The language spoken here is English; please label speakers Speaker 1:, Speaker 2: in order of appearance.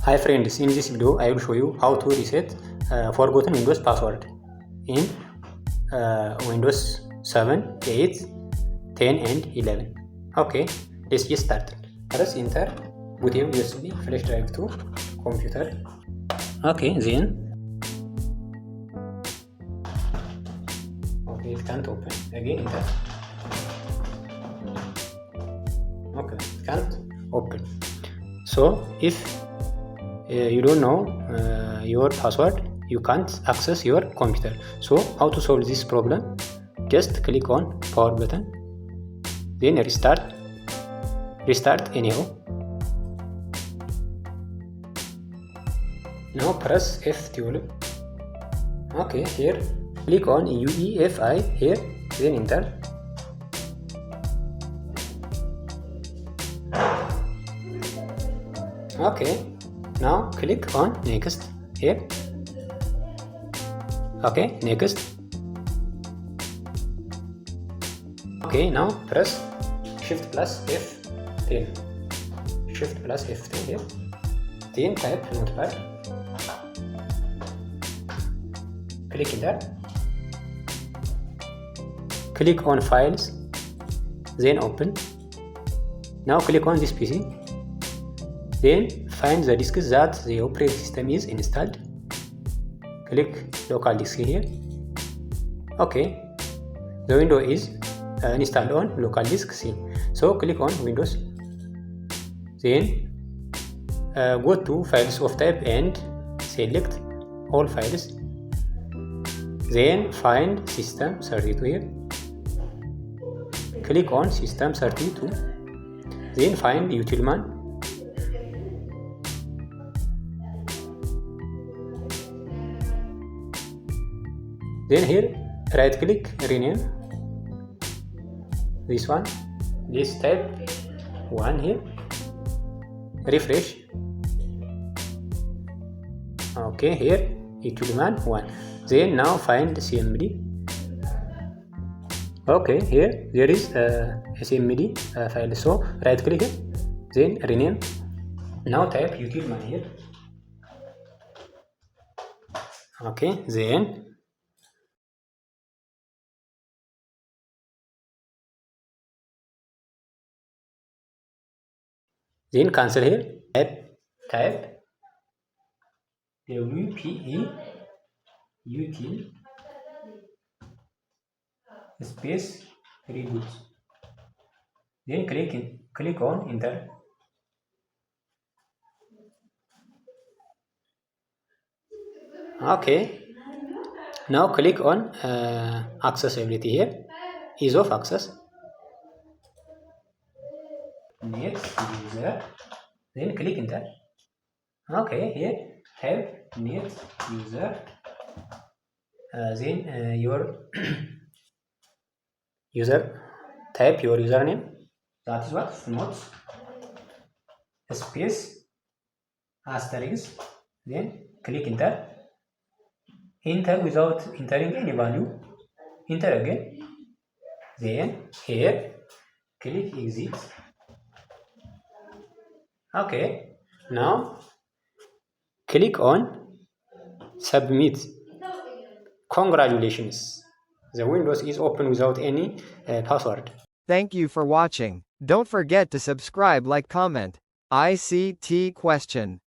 Speaker 1: Hi friends, in this video I will show you how to reset forgotten Windows password in Windows 7, 8, 10 and 11. Okay, let's get started. First enter boot USB flash drive to computer. Okay, then it can't open. Again enter. Okay, it can't open. So if you don't know your password, you can't access your computer. So how to solve this problem? Just click on power button, then restart anyhow. Now press F12. Okay, here click on UEFI here, then enter. Okay, now click on next here. Okay, next. Okay, now press shift plus F10. Shift plus F10 here. Then type notepad. Click there. Click on files. Then open. Now click on this PC. Then find the disk that the operating system is installed. Click local disk here. Okay, the window is installed on local disk C. So click on Windows. Then go to files of type and select all files. Then find System32 here. Click on System32. Then find Utilman. Then here right click, rename this one. This type 1 here. Refresh. Okay, here Utilman 1. Then now find CMD. Okay, here there is a CMD file. So right click here, then rename. Now type Utilman here. Okay, then cancel here. Type WPE util space reboot. Then click on enter. Okay, now click on accessibility here, ease of access, next user, then click enter. Okay, here type net user, then your user, type your username, that is what, not space asterisk, then click enter. Enter without entering any value, enter again, then here click exit. Okay, now click on submit. Congratulations, the Windows is open without any password.
Speaker 2: Thank you for watching. Don't forget to subscribe, like, comment. ICT question.